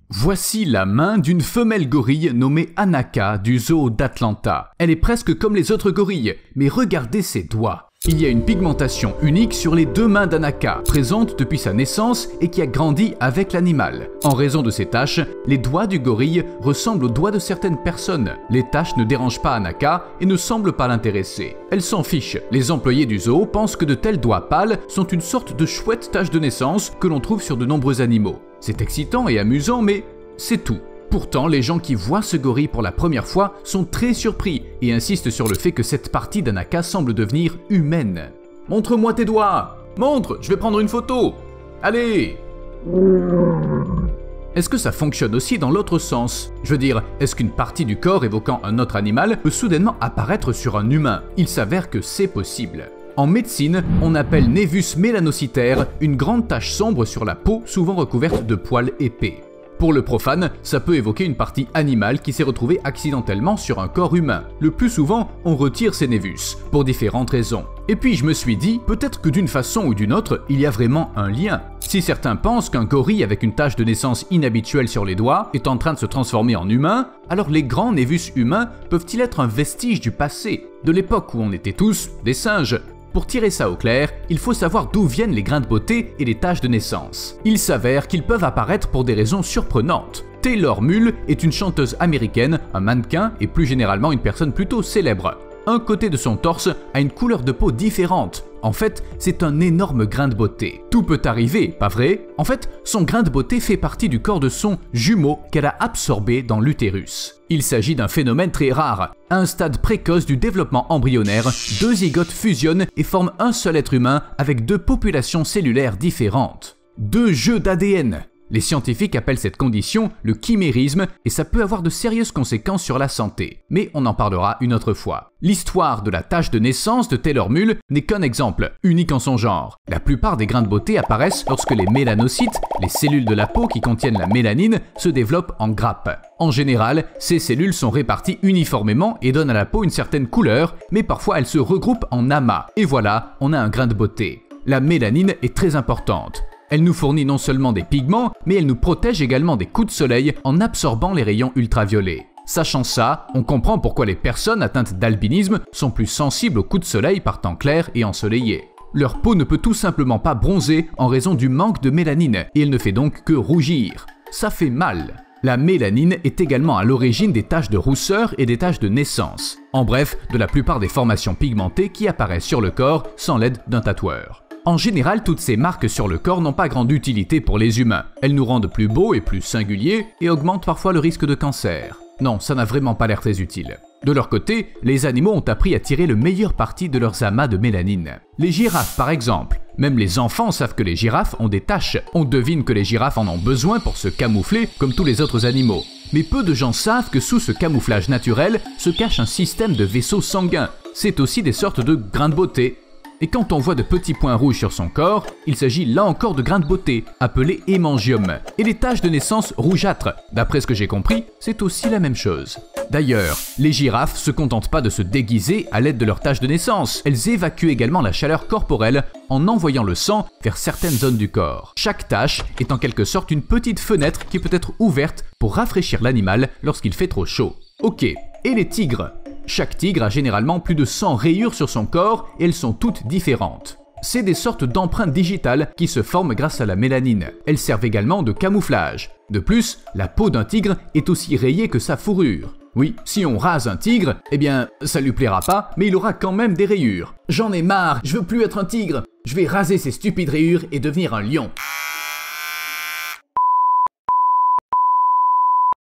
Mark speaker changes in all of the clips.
Speaker 1: Voici la main d'une femelle gorille nommée Anaka du zoo d'Atlanta. Elle est presque comme les autres gorilles, mais regardez ses doigts. Il y a une pigmentation unique sur les deux mains d'Anaka, présente depuis sa naissance et qui a grandi avec l'animal. En raison de ces taches, les doigts du gorille ressemblent aux doigts de certaines personnes. Les taches ne dérangent pas Anaka et ne semblent pas l'intéresser. Elle s'en fiche. Les employés du zoo pensent que de tels doigts pâles sont une sorte de chouette tache de naissance que l'on trouve sur de nombreux animaux. C'est excitant et amusant, mais c'est tout. Pourtant, les gens qui voient ce gorille pour la première fois sont très surpris et insistent sur le fait que cette partie d'Anaka semble devenir humaine. « Montre-moi tes doigts ! Montre, je vais prendre une photo ! Allez !» Est-ce que ça fonctionne aussi dans l'autre sens? Je veux dire, est-ce qu'une partie du corps évoquant un autre animal peut soudainement apparaître sur un humain? Il s'avère que c'est possible. En médecine, on appelle névus mélanocytaire une grande tache sombre sur la peau souvent recouverte de poils épais. Pour le profane, ça peut évoquer une partie animale qui s'est retrouvée accidentellement sur un corps humain. Le plus souvent, on retire ces névus, pour différentes raisons. Et puis je me suis dit, peut-être que d'une façon ou d'une autre, il y a vraiment un lien. Si certains pensent qu'un gorille avec une tache de naissance inhabituelle sur les doigts est en train de se transformer en humain, alors les grands névus humains peuvent-ils être un vestige du passé, de l'époque où on était tous des singes? Pour tirer ça au clair, il faut savoir d'où viennent les grains de beauté et les taches de naissance. Il s'avère qu'ils peuvent apparaître pour des raisons surprenantes. Taylor Mull est une chanteuse américaine, un mannequin et plus généralement une personne plutôt célèbre. Un côté de son torse a une couleur de peau différente. En fait, c'est un énorme grain de beauté. Tout peut arriver, pas vrai? En fait, son grain de beauté fait partie du corps de son jumeau qu'elle a absorbé dans l'utérus. Il s'agit d'un phénomène très rare. À un stade précoce du développement embryonnaire, deux zygotes fusionnent et forment un seul être humain avec deux populations cellulaires différentes. Deux jeux d'ADN. Les scientifiques appellent cette condition le chimérisme et ça peut avoir de sérieuses conséquences sur la santé. Mais on en parlera une autre fois. L'histoire de la tache de naissance de Taylor Mull n'est qu'un exemple, unique en son genre. La plupart des grains de beauté apparaissent lorsque les mélanocytes, les cellules de la peau qui contiennent la mélanine, se développent en grappes. En général, ces cellules sont réparties uniformément et donnent à la peau une certaine couleur, mais parfois elles se regroupent en amas. Et voilà, on a un grain de beauté. La mélanine est très importante. Elle nous fournit non seulement des pigments, mais elle nous protège également des coups de soleil en absorbant les rayons ultraviolets. Sachant ça, on comprend pourquoi les personnes atteintes d'albinisme sont plus sensibles aux coups de soleil par temps clair et ensoleillé. Leur peau ne peut tout simplement pas bronzer en raison du manque de mélanine et elle ne fait donc que rougir. Ça fait mal. La mélanine est également à l'origine des taches de rousseur et des taches de naissance. En bref, de la plupart des formations pigmentées qui apparaissent sur le corps sans l'aide d'un tatoueur. En général, toutes ces marques sur le corps n'ont pas grande utilité pour les humains. Elles nous rendent plus beaux et plus singuliers et augmentent parfois le risque de cancer. Non, ça n'a vraiment pas l'air très utile. De leur côté, les animaux ont appris à tirer le meilleur parti de leurs amas de mélanine. Les girafes par exemple. Même les enfants savent que les girafes ont des taches. On devine que les girafes en ont besoin pour se camoufler comme tous les autres animaux. Mais peu de gens savent que sous ce camouflage naturel se cache un système de vaisseaux sanguins. C'est aussi des sortes de grains de beauté. Et quand on voit de petits points rouges sur son corps, il s'agit là encore de grains de beauté, appelés hémangium. Et les taches de naissance rougeâtres, d'après ce que j'ai compris, c'est aussi la même chose. D'ailleurs, les girafes se contentent pas de se déguiser à l'aide de leurs taches de naissance. Elles évacuent également la chaleur corporelle en envoyant le sang vers certaines zones du corps. Chaque tache est en quelque sorte une petite fenêtre qui peut être ouverte pour rafraîchir l'animal lorsqu'il fait trop chaud. Ok, et les tigres? Chaque tigre a généralement plus de 100 rayures sur son corps et elles sont toutes différentes. C'est des sortes d'empreintes digitales qui se forment grâce à la mélanine. Elles servent également de camouflage. De plus, la peau d'un tigre est aussi rayée que sa fourrure. Oui, si on rase un tigre, eh bien, ça lui plaira pas, mais il aura quand même des rayures. J'en ai marre, je veux plus être un tigre. Je vais raser ces stupides rayures et devenir un lion.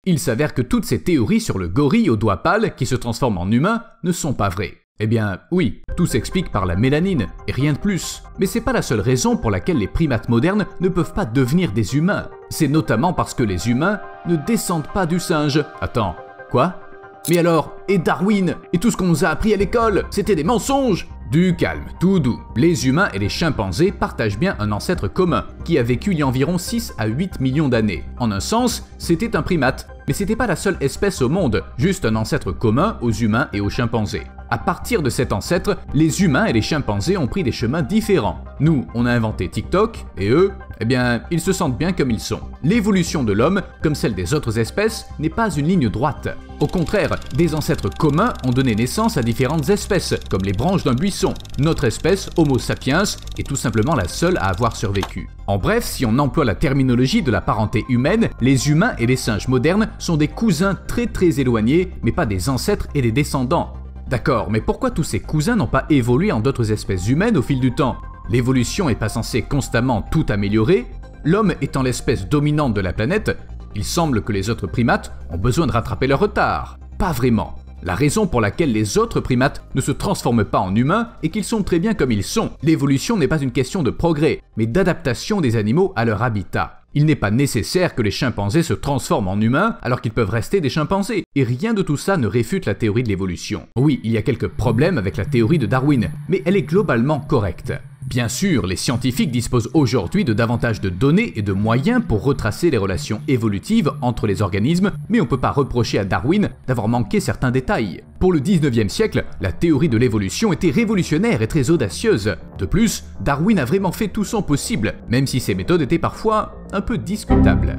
Speaker 1: Il s'avère que toutes ces théories sur le gorille aux doigts pâles qui se transforme en humain ne sont pas vraies. Eh bien, oui, tout s'explique par la mélanine, et rien de plus. Mais c'est pas la seule raison pour laquelle les primates modernes ne peuvent pas devenir des humains. C'est notamment parce que les humains ne descendent pas du singe. Attends, quoi? Mais alors, et Darwin? Et tout ce qu'on nous a appris à l'école? C'était des mensonges? Du calme, tout doux. Les humains et les chimpanzés partagent bien un ancêtre commun, qui a vécu il y a environ 6 à 8 millions d'années. En un sens, c'était un primate, mais c'était pas la seule espèce au monde, juste un ancêtre commun aux humains et aux chimpanzés. À partir de cet ancêtre, les humains et les chimpanzés ont pris des chemins différents. Nous, on a inventé TikTok, et eux, eh bien, ils se sentent bien comme ils sont. L'évolution de l'homme, comme celle des autres espèces, n'est pas une ligne droite. Au contraire, des ancêtres communs ont donné naissance à différentes espèces, comme les branches d'un buisson. Notre espèce, Homo sapiens, est tout simplement la seule à avoir survécu. En bref, si on emploie la terminologie de la parenté humaine, les humains et les singes modernes sont des cousins très éloignés, mais pas des ancêtres et des descendants. D'accord, mais pourquoi tous ces cousins n'ont pas évolué en d'autres espèces humaines au fil du temps? L'évolution n'est pas censée constamment tout améliorer. L'homme étant l'espèce dominante de la planète, il semble que les autres primates ont besoin de rattraper leur retard. Pas vraiment. La raison pour laquelle les autres primates ne se transforment pas en humains est qu'ils sont très bien comme ils sont. L'évolution n'est pas une question de progrès, mais d'adaptation des animaux à leur habitat. Il n'est pas nécessaire que les chimpanzés se transforment en humains alors qu'ils peuvent rester des chimpanzés, et rien de tout ça ne réfute la théorie de l'évolution. Oui, il y a quelques problèmes avec la théorie de Darwin, mais elle est globalement correcte. Bien sûr, les scientifiques disposent aujourd'hui de davantage de données et de moyens pour retracer les relations évolutives entre les organismes, mais on ne peut pas reprocher à Darwin d'avoir manqué certains détails. Pour le 19e siècle, la théorie de l'évolution était révolutionnaire et très audacieuse. De plus, Darwin a vraiment fait tout son possible, même si ses méthodes étaient parfois un peu discutables.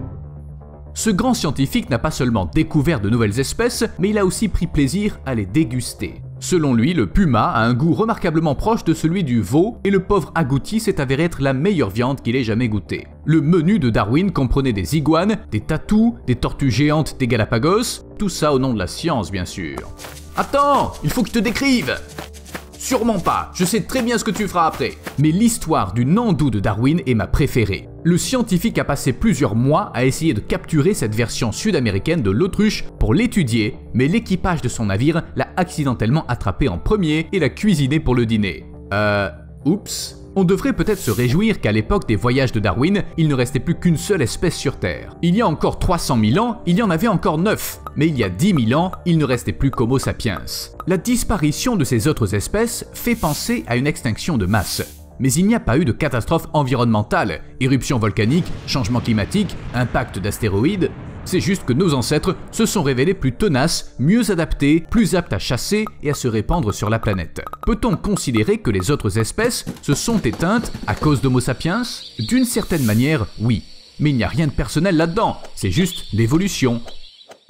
Speaker 1: Ce grand scientifique n'a pas seulement découvert de nouvelles espèces, mais il a aussi pris plaisir à les déguster. Selon lui, le puma a un goût remarquablement proche de celui du veau et le pauvre agouti s'est avéré être la meilleure viande qu'il ait jamais goûtée. Le menu de Darwin comprenait des iguanes, des tatous, des tortues géantes des Galapagos, tout ça au nom de la science bien sûr. Attends, il faut que je te décrive! Sûrement pas, je sais très bien ce que tu feras après. Mais l'histoire du nandou de Darwin est ma préférée. Le scientifique a passé plusieurs mois à essayer de capturer cette version sud-américaine de l'autruche pour l'étudier, mais l'équipage de son navire l'a accidentellement attrapé en premier et l'a cuisiné pour le dîner. Oups. On devrait peut-être se réjouir qu'à l'époque des voyages de Darwin, il ne restait plus qu'une seule espèce sur Terre. Il y a encore 300 000 ans, il y en avait encore 9. Mais il y a 10 000 ans, il ne restait plus qu'Homo sapiens. La disparition de ces autres espèces fait penser à une extinction de masse. Mais il n'y a pas eu de catastrophe environnementale, éruption volcanique, changement climatique, impact d'astéroïdes. C'est juste que nos ancêtres se sont révélés plus tenaces, mieux adaptés, plus aptes à chasser et à se répandre sur la planète. Peut-on considérer que les autres espèces se sont éteintes à cause d'Homo sapiens? D'une certaine manière, oui. Mais il n'y a rien de personnel là-dedans, c'est juste l'évolution.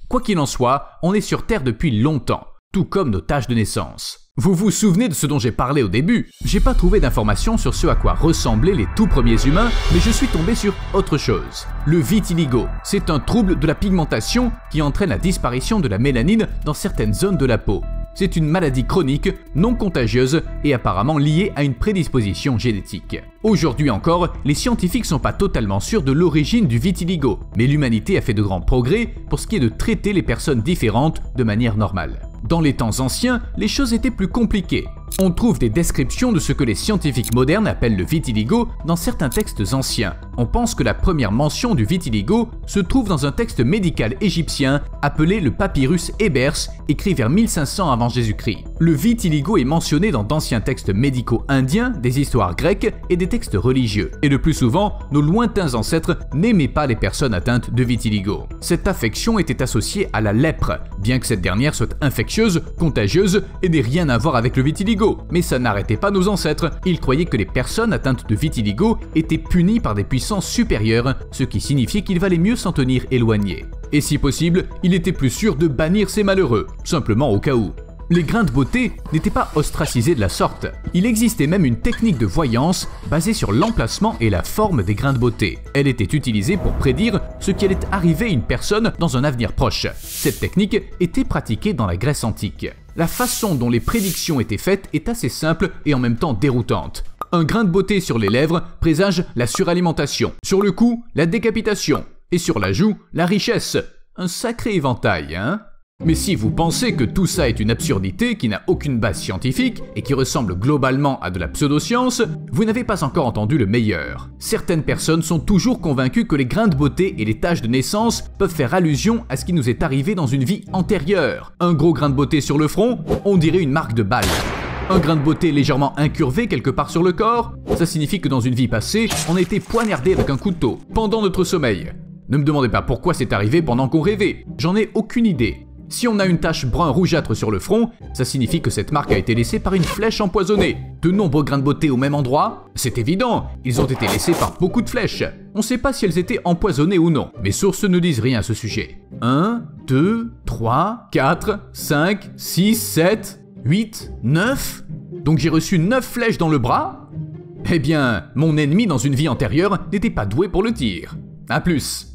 Speaker 1: Quoi qu'il en soit, on est sur Terre depuis longtemps, tout comme nos tâches de naissance. Vous vous souvenez de ce dont j'ai parlé au début? J'ai pas trouvé d'informations sur ce à quoi ressemblaient les tout premiers humains, mais je suis tombé sur autre chose. Le vitiligo, c'est un trouble de la pigmentation qui entraîne la disparition de la mélanine dans certaines zones de la peau. C'est une maladie chronique, non contagieuse et apparemment liée à une prédisposition génétique. Aujourd'hui encore, les scientifiques sont pas totalement sûrs de l'origine du vitiligo, mais l'humanité a fait de grands progrès pour ce qui est de traiter les personnes différentes de manière normale. Dans les temps anciens, les choses étaient plus compliquées. On trouve des descriptions de ce que les scientifiques modernes appellent le vitiligo dans certains textes anciens. On pense que la première mention du vitiligo se trouve dans un texte médical égyptien appelé le papyrus Ebers, écrit vers 1500 avant Jésus-Christ. Le vitiligo est mentionné dans d'anciens textes médicaux indiens, des histoires grecques et des textes religieux. Et le plus souvent, nos lointains ancêtres n'aimaient pas les personnes atteintes de vitiligo. Cette affection était associée à la lèpre, bien que cette dernière soit infectieuse, contagieuse et n'ait rien à voir avec le vitiligo. Mais ça n'arrêtait pas nos ancêtres. Ils croyaient que les personnes atteintes de vitiligo étaient punies par des puissances supérieures, ce qui signifiait qu'il valait mieux s'en tenir éloigné. Et si possible, il était plus sûr de bannir ces malheureux, simplement au cas où. Les grains de beauté n'étaient pas ostracisés de la sorte. Il existait même une technique de voyance basée sur l'emplacement et la forme des grains de beauté. Elle était utilisée pour prédire ce qui allait arriver à une personne dans un avenir proche. Cette technique était pratiquée dans la Grèce antique. La façon dont les prédictions étaient faites est assez simple et en même temps déroutante. Un grain de beauté sur les lèvres présage la suralimentation, sur le cou, la décapitation, et sur la joue, la richesse. Un sacré éventail, hein? Mais si vous pensez que tout ça est une absurdité qui n'a aucune base scientifique et qui ressemble globalement à de la pseudoscience, vous n'avez pas encore entendu le meilleur. Certaines personnes sont toujours convaincues que les grains de beauté et les taches de naissance peuvent faire allusion à ce qui nous est arrivé dans une vie antérieure. Un gros grain de beauté sur le front, on dirait une marque de balle. Un grain de beauté légèrement incurvé quelque part sur le corps, ça signifie que dans une vie passée, on a été poignardé avec un couteau, pendant notre sommeil. Ne me demandez pas pourquoi c'est arrivé pendant qu'on rêvait, j'en ai aucune idée. Si on a une tache brun rougeâtre sur le front, ça signifie que cette marque a été laissée par une flèche empoisonnée. De nombreux grains de beauté au même endroit? C'est évident, ils ont été laissés par beaucoup de flèches. On ne sait pas si elles étaient empoisonnées ou non. Mes sources ne disent rien à ce sujet. 1, 2, 3, 4, 5, 6, 7, 8, 9? Donc j'ai reçu 9 flèches dans le bras? Eh bien, mon ennemi dans une vie antérieure n'était pas doué pour le tir. A plus.